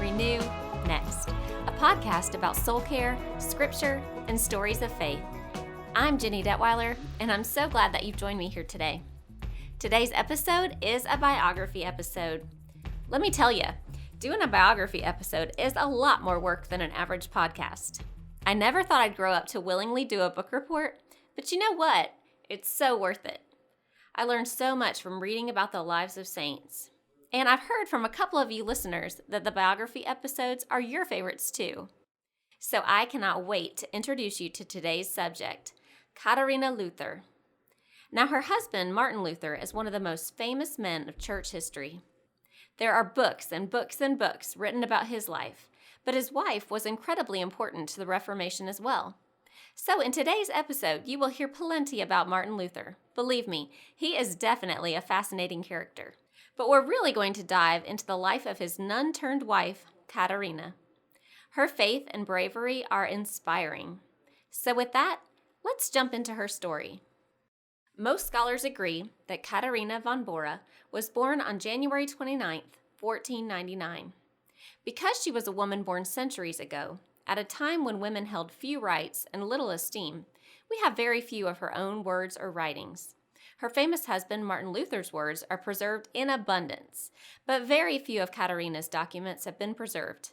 Renew, Next, a podcast about soul care, scripture, and stories of faith. I'm Jenny Detweiler, and I'm so glad that you've joined me here today. Today's episode is a biography episode. Let me tell you, doing a biography episode is a lot more work than an average podcast. I never thought I'd grow up to willingly do a book report, but you know what? It's so worth it. I learned so much from reading about the lives of saints. And I've heard from a couple of you listeners that the biography episodes are your favorites too. So I cannot wait to introduce you to today's subject, Katharina Luther. Now her husband, Martin Luther, is one of the most famous men of church history. There are books and books and books written about his life, but his wife was incredibly important to the Reformation as well. So in today's episode, you will hear plenty about Martin Luther. Believe me, he is definitely a fascinating character. But we're really going to dive into the life of his nun-turned-wife, Katharina. Her faith and bravery are inspiring. So with that, let's jump into her story. Most scholars agree that Katharina von Bora was born on January 29, 1499. Because she was a woman born centuries ago, at a time when women held few rights and little esteem, we have very few of her own words or writings. Her famous husband, Martin Luther's words, are preserved in abundance, but very few of Katharina's documents have been preserved.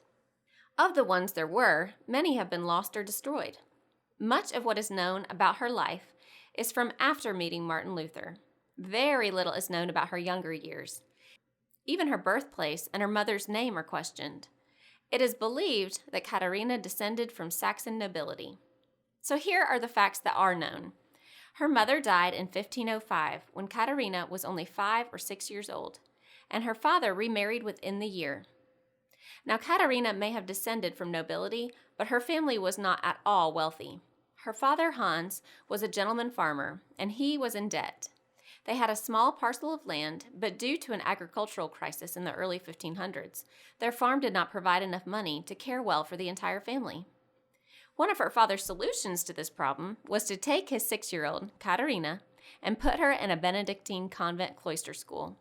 Of the ones there were, many have been lost or destroyed. Much of what is known about her life is from after meeting Martin Luther. Very little is known about her younger years. Even her birthplace and her mother's name are questioned. It is believed that Katharina descended from Saxon nobility. So here are the facts that are known. Her mother died in 1505 when Katharina was only 5 or 6 years old, and her father remarried within the year. Now Katharina may have descended from nobility, but her family was not at all wealthy. Her father, Hans, was a gentleman farmer, and he was in debt. They had a small parcel of land, but due to an agricultural crisis in the early 1500s, their farm did not provide enough money to care well for the entire family. One of her father's solutions to this problem was to take his 6-year-old, Katharina, and put her in a Benedictine convent cloister school.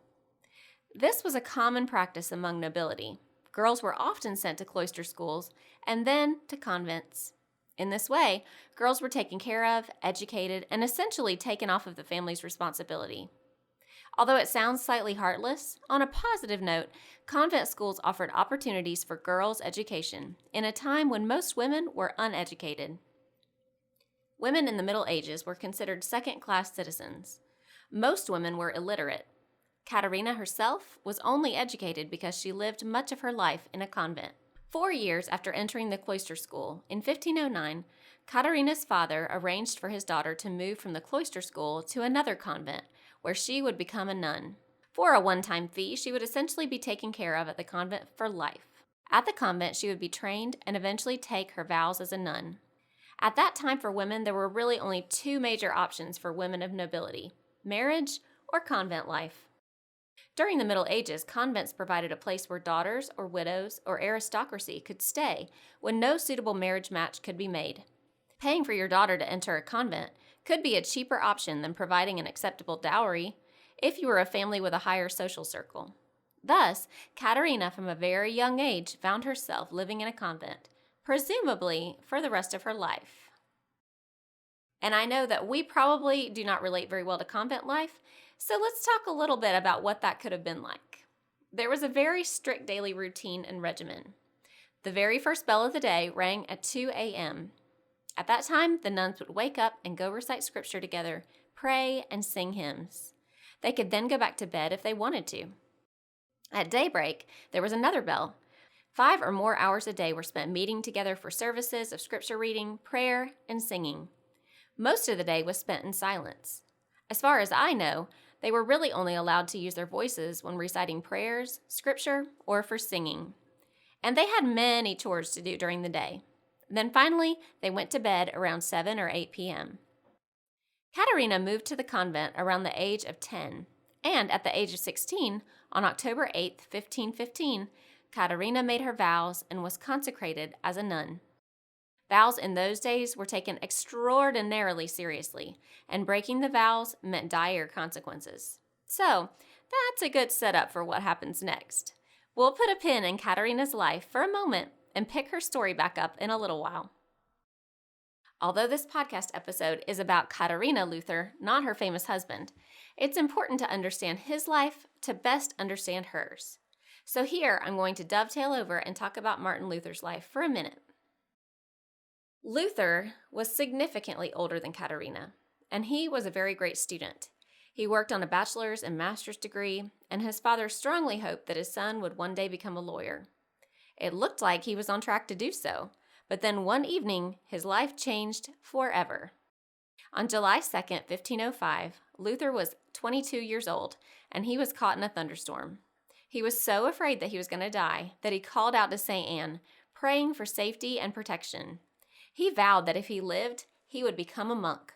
This was a common practice among nobility. Girls were often sent to cloister schools and then to convents. In this way, girls were taken care of, educated, and essentially taken off of the family's responsibility. Although it sounds slightly heartless, on a positive note, convent schools offered opportunities for girls' education in a time when most women were uneducated. Women in the Middle Ages were considered second-class citizens. Most women were illiterate. Katharina herself was only educated because she lived much of her life in a convent. 4 years after entering the cloister school, in 1509, Katharina's father arranged for his daughter to move from the cloister school to another convent, where she would become a nun. For a one-time fee, she would essentially be taken care of at the convent for life. At the convent, she would be trained and eventually take her vows as a nun. At that time for women, there were really only 2 major options for women of nobility: marriage or convent life. During the Middle Ages, convents provided a place where daughters or widows or aristocracy could stay when no suitable marriage match could be made. Paying for your daughter to enter a convent could be a cheaper option than providing an acceptable dowry if you were a family with a higher social circle. Thus, Katharina from a very young age found herself living in a convent, presumably for the rest of her life. And I know that we probably do not relate very well to convent life, so let's talk a little bit about what that could have been like. There was a very strict daily routine and regimen. The very first bell of the day rang at 2 a.m. At that time, the nuns would wake up and go recite scripture together, pray, and sing hymns. They could then go back to bed if they wanted to. At daybreak, there was another bell. 5 or more hours a day were spent meeting together for services of scripture reading, prayer, and singing. Most of the day was spent in silence. As far as I know, they were really only allowed to use their voices when reciting prayers, scripture, or for singing. And they had many chores to do during the day. Then finally, they went to bed around 7 or 8 p.m. Katharina moved to the convent around the age of 10, and at the age of 16, on October 8, 1515, Katharina made her vows and was consecrated as a nun. Vows in those days were taken extraordinarily seriously, and breaking the vows meant dire consequences. So, that's a good setup for what happens next. We'll put a pin in Katharina's life for a moment and pick her story back up in a little while. Although this podcast episode is about Katharina Luther, not her famous husband, it's important to understand his life to best understand hers. So here I'm going to dovetail over and talk about Martin Luther's life for a minute. Luther was significantly older than Katharina, and he was a very great student. He worked on a bachelor's and master's degree, and his father strongly hoped that his son would one day become a lawyer. It looked like he was on track to do so, but then one evening, his life changed forever. On July 2nd, 1505, Luther was 22 years old, and he was caught in a thunderstorm. He was so afraid that he was going to die that he called out to St. Anne, praying for safety and protection. He vowed that if he lived, he would become a monk.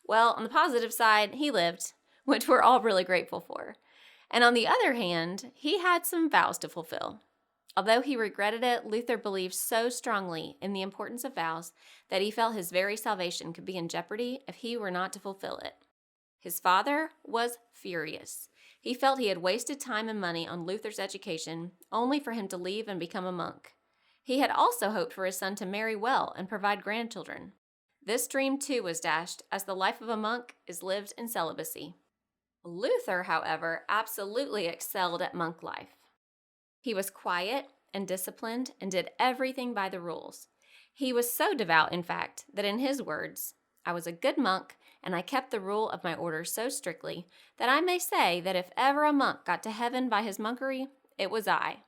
Well, on the positive side, he lived, which we're all really grateful for. And on the other hand, he had some vows to fulfill. Although he regretted it, Luther believed so strongly in the importance of vows that he felt his very salvation could be in jeopardy if he were not to fulfill it. His father was furious. He felt he had wasted time and money on Luther's education only for him to leave and become a monk. He had also hoped for his son to marry well and provide grandchildren. This dream too was dashed, as the life of a monk is lived in celibacy. Luther, however, absolutely excelled at monk life. He was quiet and disciplined and did everything by the rules. He was so devout, in fact, that in his words, "I was a good monk, and I kept the rule of my order so strictly that I may say that if ever a monk got to heaven by his monkery, it was I."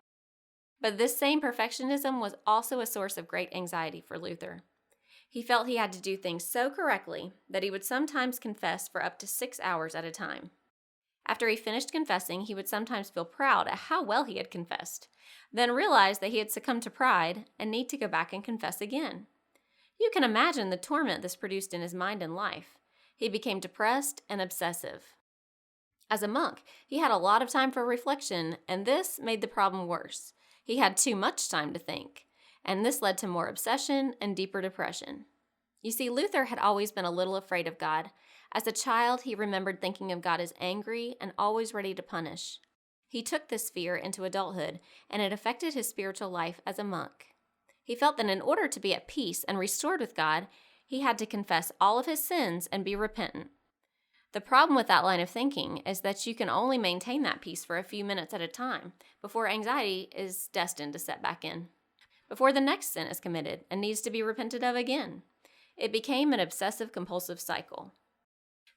But this same perfectionism was also a source of great anxiety for Luther. He felt he had to do things so correctly that he would sometimes confess for up to 6 hours at a time. After he finished confessing, he would sometimes feel proud at how well he had confessed, then realize that he had succumbed to pride and need to go back and confess again. You can imagine the torment this produced in his mind and life. He became depressed and obsessive. As a monk, he had a lot of time for reflection, and this made the problem worse. He had too much time to think, and this led to more obsession and deeper depression. You see, Luther had always been a little afraid of God. As a child, he remembered thinking of God as angry and always ready to punish. He took this fear into adulthood, and it affected his spiritual life as a monk. He felt that in order to be at peace and restored with God, he had to confess all of his sins and be repentant. The problem with that line of thinking is that you can only maintain that peace for a few minutes at a time before anxiety is destined to set back in, before the next sin is committed and needs to be repented of again. It became an obsessive-compulsive cycle.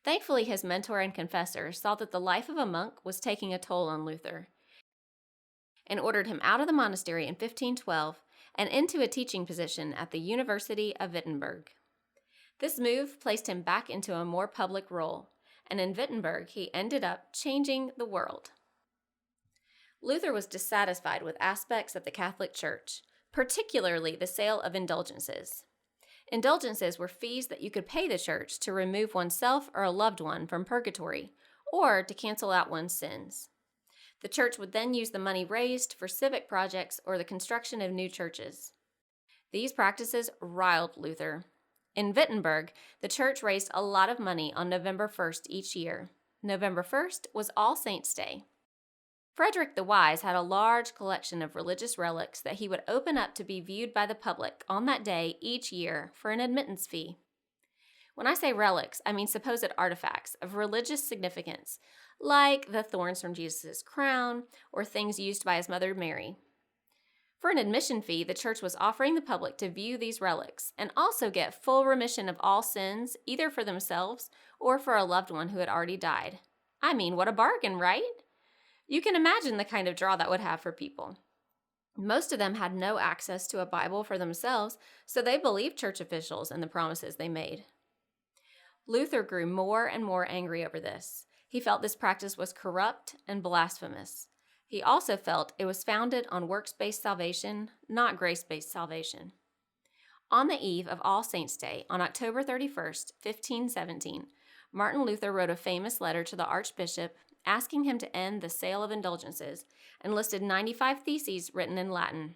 Thankfully, his mentor and confessor saw that the life of a monk was taking a toll on Luther and ordered him out of the monastery in 1512 and into a teaching position at the University of Wittenberg. This move placed him back into a more public role, and in Wittenberg he ended up changing the world. Luther was dissatisfied with aspects of the Catholic Church, particularly the sale of indulgences. Indulgences were fees that you could pay the church to remove oneself or a loved one from purgatory, or to cancel out one's sins. The church would then use the money raised for civic projects or the construction of new churches. These practices riled Luther. In Wittenberg, the church raised a lot of money on November 1st each year. November 1st was All Saints' Day. Frederick the Wise had a large collection of religious relics that he would open up to be viewed by the public on that day each year for an admittance fee. When I say relics, I mean supposed artifacts of religious significance, like the thorns from Jesus' crown or things used by his mother Mary. For an admission fee, the church was offering the public to view these relics and also get full remission of all sins, either for themselves or for a loved one who had already died. I mean, what a bargain, right? You can imagine the kind of draw that would have for people. Most of them had no access to a Bible for themselves, so they believed church officials and the promises they made. Luther grew more and more angry over this. He felt this practice was corrupt and blasphemous. He also felt it was founded on works-based salvation, not grace-based salvation. On the eve of All Saints' Day, on October 31st, 1517, Martin Luther wrote a famous letter to the Archbishop asking him to end the sale of indulgences and listed 95 theses written in Latin.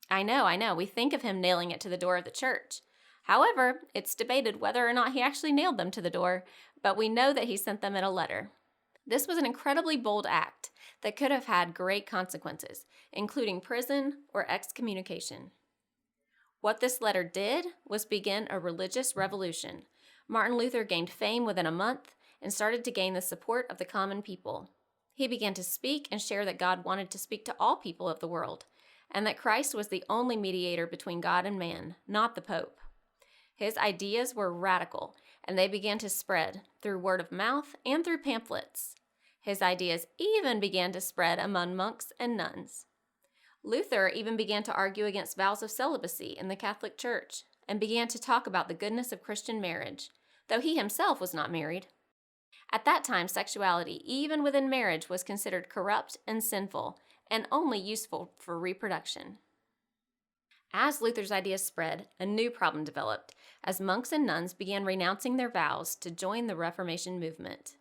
I know, we think of him nailing it to the door of the church. However, it's debated whether or not he actually nailed them to the door, but we know that he sent them in a letter. This was an incredibly bold act that could have had great consequences, including prison or excommunication. What this letter did was begin a religious revolution. Martin Luther gained fame within a month and started to gain the support of the common people. He began to speak and share that God wanted to speak to all people of the world, and that Christ was the only mediator between God and man, not the Pope. His ideas were radical, and they began to spread through word of mouth and through pamphlets. His ideas even began to spread among monks and nuns. Luther even began to argue against vows of celibacy in the Catholic Church and began to talk about the goodness of Christian marriage, though he himself was not married. At that time, sexuality, even within marriage, was considered corrupt and sinful and only useful for reproduction. As Luther's ideas spread, a new problem developed as monks and nuns began renouncing their vows to join the Reformation movement.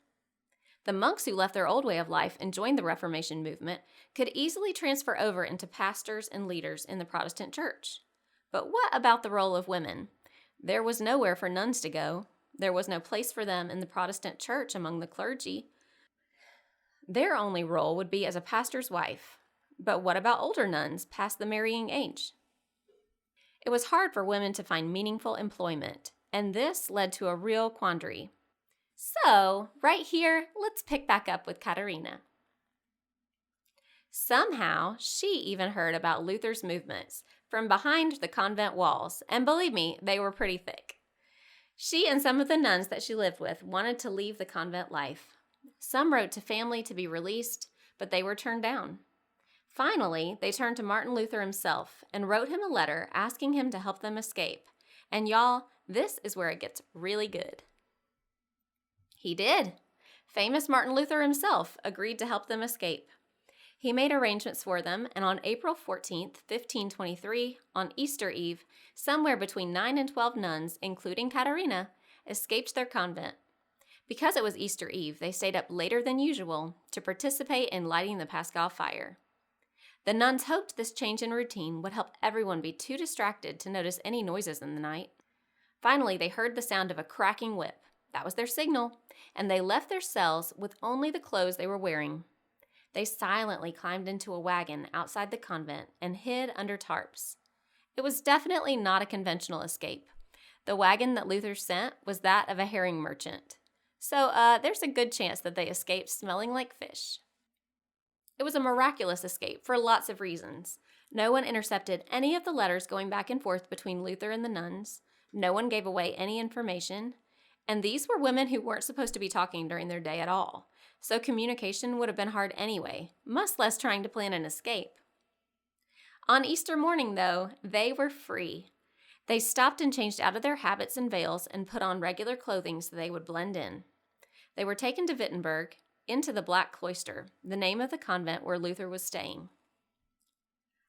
The monks who left their old way of life and joined the Reformation movement could easily transfer over into pastors and leaders in the Protestant church. But what about the role of women? There was nowhere for nuns to go. There was no place for them in the Protestant church among the clergy. Their only role would be as a pastor's wife. But what about older nuns past the marrying age? It was hard for women to find meaningful employment, and this led to a real quandary. So, right here, let's pick back up with Katharina. Somehow, she even heard about Luther's movements from behind the convent walls, and believe me, they were pretty thick. She and some of the nuns that she lived with wanted to leave the convent life. Some wrote to family to be released, but they were turned down. Finally, they turned to Martin Luther himself and wrote him a letter asking him to help them escape. And y'all, this is where it gets really good. He did. Famous Martin Luther himself agreed to help them escape. He made arrangements for them, and on April 14th, 1523, on Easter Eve, somewhere between 9 and 12 nuns, including Katharina, escaped their convent. Because it was Easter Eve, they stayed up later than usual to participate in lighting the Paschal fire. The nuns hoped this change in routine would help everyone be too distracted to notice any noises in the night. Finally, they heard the sound of a cracking whip. That was their signal, and they left their cells with only the clothes they were wearing. They silently climbed into a wagon outside the convent and hid under tarps. It was definitely not a conventional escape. The wagon that Luther sent was that of a herring merchant. So there's a good chance that they escaped smelling like fish. It was a miraculous escape for lots of reasons. No one intercepted any of the letters going back and forth between Luther and the nuns. No one gave away any information. And these were women who weren't supposed to be talking during their day at all. So communication would have been hard anyway, much less trying to plan an escape. On Easter morning, though, they were free. They stopped and changed out of their habits and veils and put on regular clothing so they would blend in. They were taken to Wittenberg, into the Black Cloister, the name of the convent where Luther was staying.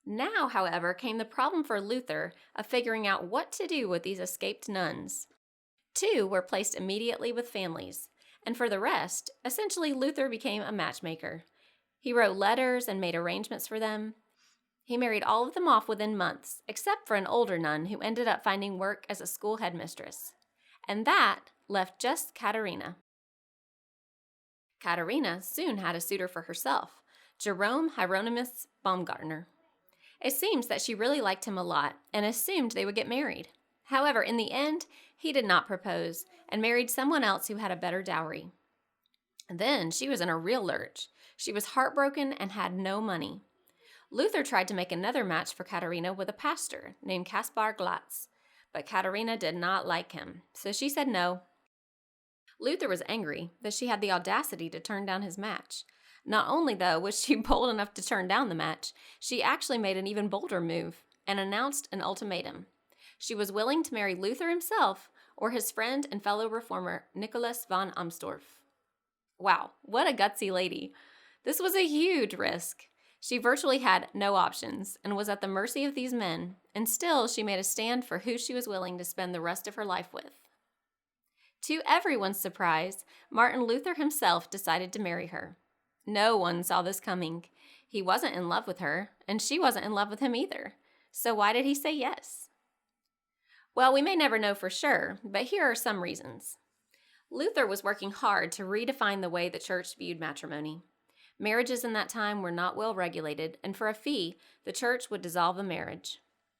Now, however, came the problem for Luther of figuring out what to do with these escaped nuns. 2 were placed immediately with families, and for the rest, essentially Luther became a matchmaker. He wrote letters and made arrangements for them. He married all of them off within months, except for an older nun who ended up finding work as a school headmistress. And that left just Katharina. Katharina soon had a suitor for herself, Jerome Hieronymus Baumgartner. It seems that she really liked him a lot and assumed they would get married. However, in the end, he did not propose and married someone else who had a better dowry. Then she was in a real lurch. She was heartbroken and had no money. Luther tried to make another match for Katharina with a pastor named Caspar Glatz, but Katharina did not like him, so she said no. Luther was angry that she had the audacity to turn down his match. Not only, though, was she bold enough to turn down the match, she actually made an even bolder move and announced an ultimatum. She was willing to marry Luther himself or his friend and fellow reformer Nicholas von Amsdorf. Wow, what a gutsy lady. This was a huge risk. She virtually had no options and was at the mercy of these men, and still she made a stand for who she was willing to spend the rest of her life with. To everyone's surprise, Martin Luther himself decided to marry her. No one saw this coming. He wasn't in love with her, and she wasn't in love with him either. So why did he say yes? Well, we may never know for sure, but here are some reasons. Luther was working hard to redefine the way the church viewed matrimony. Marriages in that time were not well regulated, and for a fee, the church would dissolve a marriage.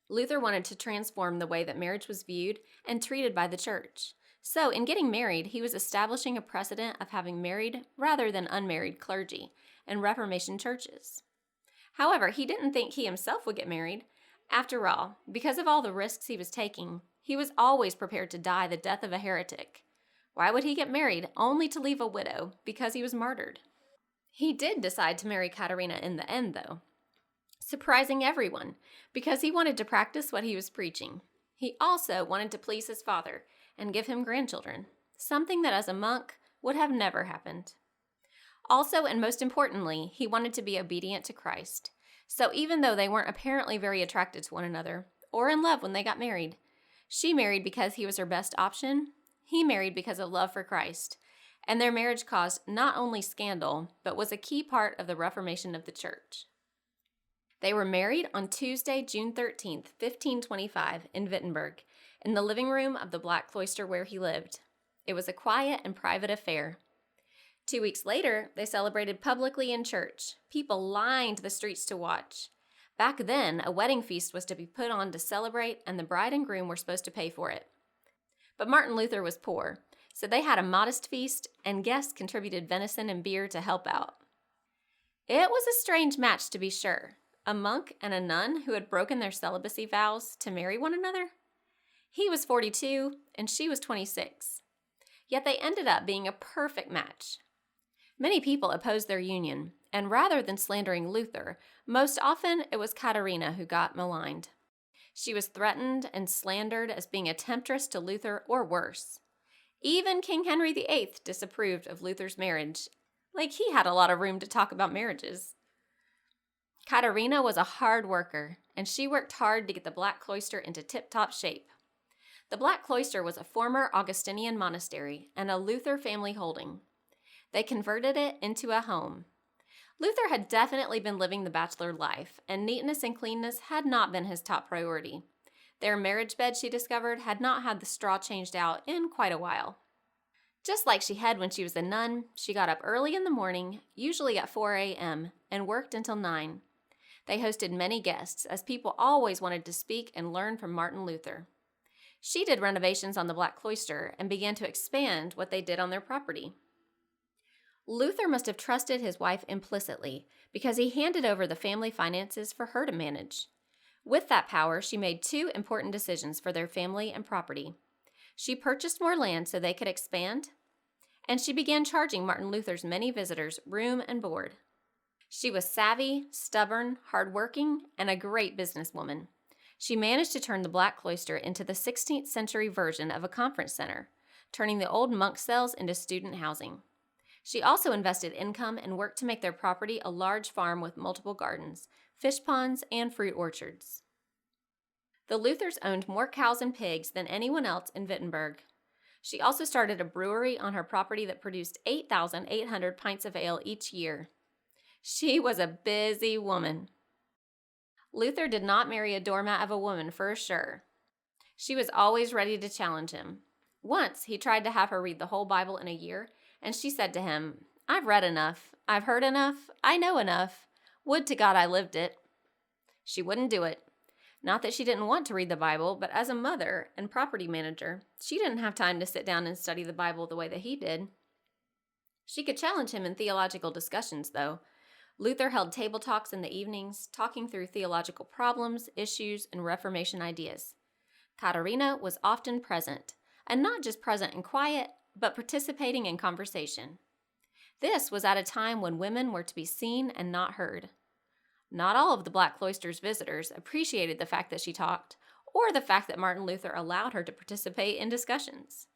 Luther wanted to transform the way that marriage was viewed and treated by the church. So, in getting married, he was establishing a precedent of having married rather than unmarried clergy in Reformation churches. However, he didn't think he himself would get married. After all, because of all the risks he was taking, he was always prepared to die the death of a heretic. Why would he get married only to leave a widow because he was martyred? He did decide to marry Katharina in the end, though, surprising everyone because he wanted to practice what he was preaching. He also wanted to please his father and give him grandchildren, something that as a monk would have never happened. Also, and most importantly, he wanted to be obedient to Christ. So even though they weren't apparently very attracted to one another or in love when they got married, she married because he was her best option. He married because of love for Christ. And their marriage caused not only scandal, but was a key part of the Reformation of the church. They were married on Tuesday, June 13th, 1525, in Wittenberg, in the living room of the Black Cloister where he lived. It was a quiet and private affair. 2 weeks later, they celebrated publicly in church. People lined the streets to watch. Back then, a wedding feast was to be put on to celebrate, and the bride and groom were supposed to pay for it. But Martin Luther was poor, so they had a modest feast, and guests contributed venison and beer to help out. It was a strange match, to be sure. A monk and a nun who had broken their celibacy vows to marry one another? He was 42, and she was 26. Yet they ended up being a perfect match. Many people opposed their union, and rather than slandering Luther, most often it was Katharina who got maligned. She was threatened and slandered as being a temptress to Luther or worse. Even King Henry VIII disapproved of Luther's marriage, like he had a lot of room to talk about marriages. Katharina was a hard worker, and she worked hard to get the Black Cloister into tip-top shape. The Black Cloister was a former Augustinian monastery and a Luther family holding. They converted it into a home. Luther had definitely been living the bachelor life, and neatness and cleanness had not been his top priority. Their marriage bed, she discovered, had not had the straw changed out in quite a while. Just like she had when she was a nun, she got up early in the morning, usually at 4 a.m., and worked until 9. They hosted many guests, as people always wanted to speak and learn from Martin Luther. She did renovations on the Black Cloister and began to expand what they did on their property. Luther must have trusted his wife implicitly because he handed over the family finances for her to manage. With that power, she made 2 important decisions for their family and property. She purchased more land so they could expand, and she began charging Martin Luther's many visitors room and board. She was savvy, stubborn, hardworking, and a great businesswoman. She managed to turn the Black Cloister into the 16th century version of a conference center, turning the old monk cells into student housing. She also invested income and worked to make their property a large farm with multiple gardens, fish ponds, and fruit orchards. The Luthers owned more cows and pigs than anyone else in Wittenberg. She also started a brewery on her property that produced 8,800 pints of ale each year. She was a busy woman. Luther did not marry a doormat of a woman for sure. She was always ready to challenge him. Once, he tried to have her read the whole Bible in a year, and she said to him, "I've read enough, I've heard enough, I know enough. Would to God I lived it." She wouldn't do it. Not that she didn't want to read the Bible, but as a mother and property manager, she didn't have time to sit down and study the Bible the way that he did. She could challenge him in theological discussions, though. Luther held table talks in the evenings, talking through theological problems, issues, and Reformation ideas. Katharina was often present, and not just present in quiet, but participating in conversation. This was at a time when women were to be seen and not heard. Not all of the Black Cloister's visitors appreciated the fact that she talked, or the fact that Martin Luther allowed her to participate in discussions.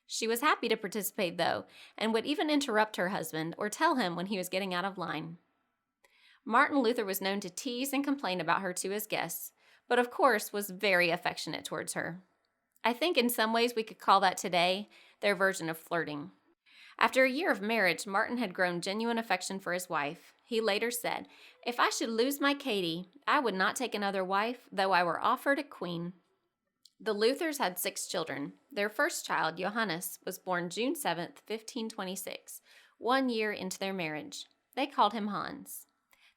She was happy to participate, though, and would even interrupt her husband or tell him when he was getting out of line. Martin Luther was known to tease and complain about her to his guests, but of course was very affectionate towards her. I think in some ways we could call that today their version of flirting. After a year of marriage, Martin had grown genuine affection for his wife. He later said, "If I should lose my Katie, I would not take another wife, though I were offered a queen." The Luthers had 6 children. Their first child, Johannes, was born June 7th, 1526, 1 year into their marriage. They called him Hans.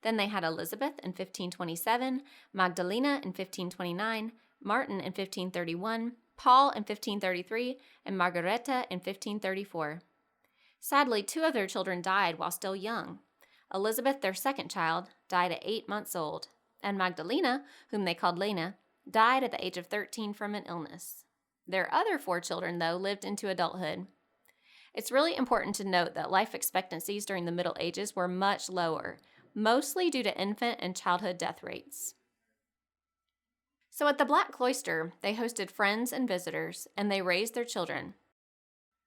Then they had Elizabeth in 1527, Magdalena in 1529, Martin in 1531, Paul in 1533, and Margareta in 1534. Sadly, 2 of their children died while still young. Elizabeth, their second child, died at 8 months old, and Magdalena, whom they called Lena, died at the age of 13 from an illness. Their other 4 children, though, lived into adulthood. It's really important to note that life expectancies during the Middle Ages were much lower, mostly due to infant and childhood death rates. So at the Black Cloister, they hosted friends and visitors, and they raised their children.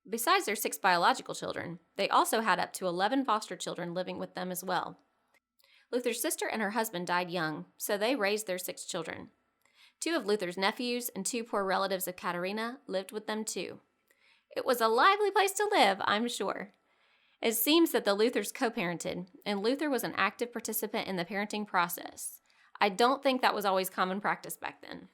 Besides their 6 biological children, they also had up to 11 foster children living with them as well. Luther's sister and her husband died young, so they raised their 6 children. 2 of Luther's nephews and 2 poor relatives of Katharina lived with them too. It was a lively place to live, I'm sure. It seems that the Luthers co-parented, and Luther was an active participant in the parenting process. I don't think that was always common practice back then.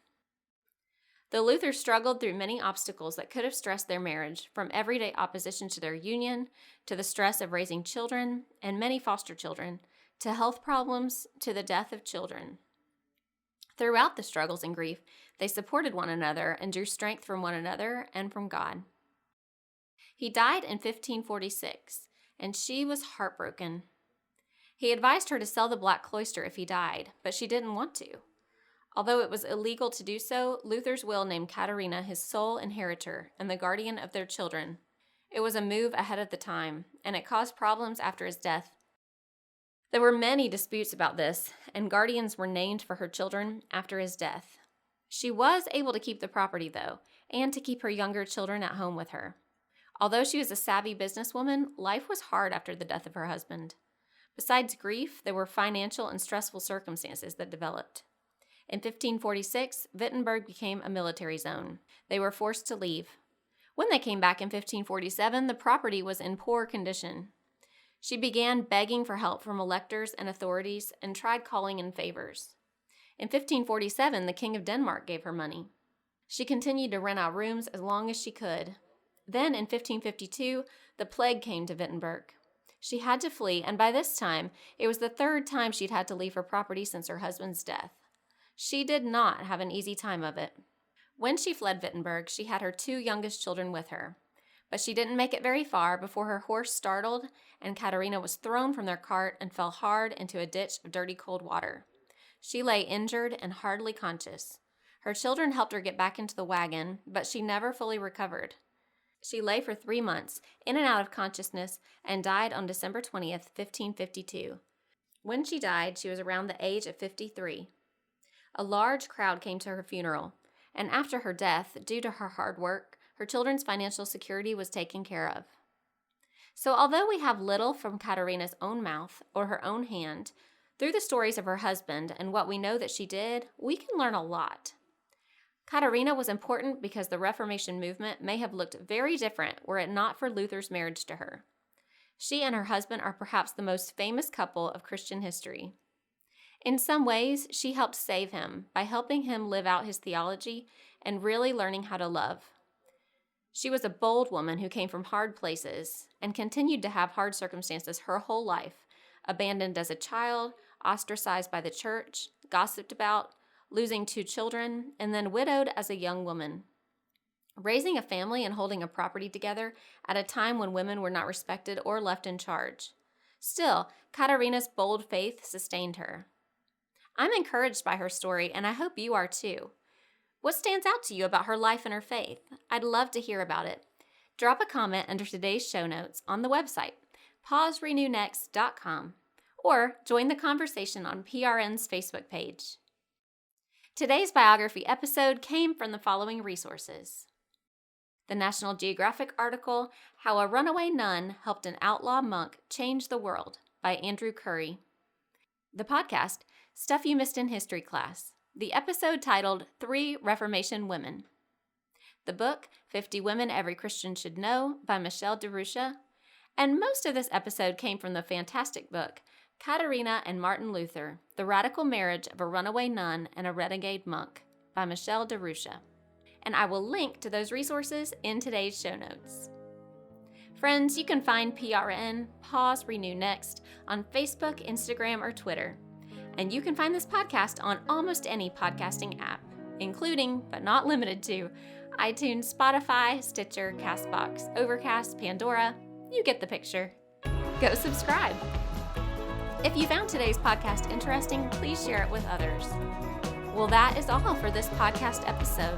The Luthers struggled through many obstacles that could have stressed their marriage, from everyday opposition to their union, to the stress of raising children, and many foster children, to health problems, to the death of children. Throughout the struggles and grief, they supported one another and drew strength from one another and from God. He died in 1546, and she was heartbroken. He advised her to sell the Black Cloister if he died, but she didn't want to. Although it was illegal to do so, Luther's will named Katharina his sole inheritor and the guardian of their children. It was a move ahead of the time, and it caused problems after his death. There were many disputes about this, and guardians were named for her children after his death. She was able to keep the property, though, and to keep her younger children at home with her. Although she was a savvy businesswoman, life was hard after the death of her husband. Besides grief, there were financial and stressful circumstances that developed. In 1546, Wittenberg became a military zone. They were forced to leave. When they came back in 1547, the property was in poor condition. She began begging for help from electors and authorities and tried calling in favors. In 1547, the King of Denmark gave her money. She continued to rent out rooms as long as she could. Then, in 1552, the plague came to Wittenberg. She had to flee, and by this time, it was the 3rd time she'd had to leave her property since her husband's death. She did not have an easy time of it. When she fled Wittenberg, she had her 2 youngest children with her. But she didn't make it very far before her horse startled, and Katharina was thrown from their cart and fell hard into a ditch of dirty cold water. She lay injured and hardly conscious. Her children helped her get back into the wagon, but she never fully recovered. She lay for 3 months, in and out of consciousness, and died on December 20th, 1552. When she died, she was around the age of 53. A large crowd came to her funeral, and after her death, due to her hard work, her children's financial security was taken care of. So although we have little from Katharina's own mouth or her own hand, through the stories of her husband and what we know that she did, we can learn a lot. Katharina was important because the Reformation movement may have looked very different were it not for Luther's marriage to her. She and her husband are perhaps the most famous couple of Christian history. In some ways, she helped save him by helping him live out his theology and really learning how to love. She was a bold woman who came from hard places and continued to have hard circumstances her whole life, abandoned as a child, ostracized by the church, gossiped about, losing 2 children, and then widowed as a young woman. Raising a family and holding a property together at a time when women were not respected or left in charge. Still, Katharina's bold faith sustained her. I'm encouraged by her story, and I hope you are too. What stands out to you about her life and her faith? I'd love to hear about it. Drop a comment under today's show notes on the website, pauserenewnext.com, or join the conversation on PRN's Facebook page. Today's biography episode came from the following resources: the National Geographic article, How a Runaway Nun Helped an Outlaw Monk Change the World by Andrew Curry. The podcast, Stuff You Missed in History Class, the episode titled 3 Reformation Women. The book, 50 Women Every Christian Should Know by Michelle DeRusha. And most of this episode came from the fantastic book, Katharina and Martin Luther, The Radical Marriage of a Runaway Nun and a Renegade Monk by Michelle DeRusha. and I will link to those resources in today's show notes. Friends, you can find PRN, Pause, Renew Next, on Facebook, Instagram, or Twitter. And you can find this podcast on almost any podcasting app, including, but not limited to, iTunes, Spotify, Stitcher, CastBox, Overcast, Pandora. You get the picture. Go subscribe. If you found today's podcast interesting, please share it with others. Well, that is all for this podcast episode.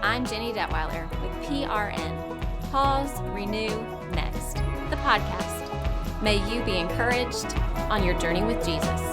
I'm Jenny Detweiler with PRN, Pause, Renew, Next, the podcast. May you be encouraged on your journey with Jesus.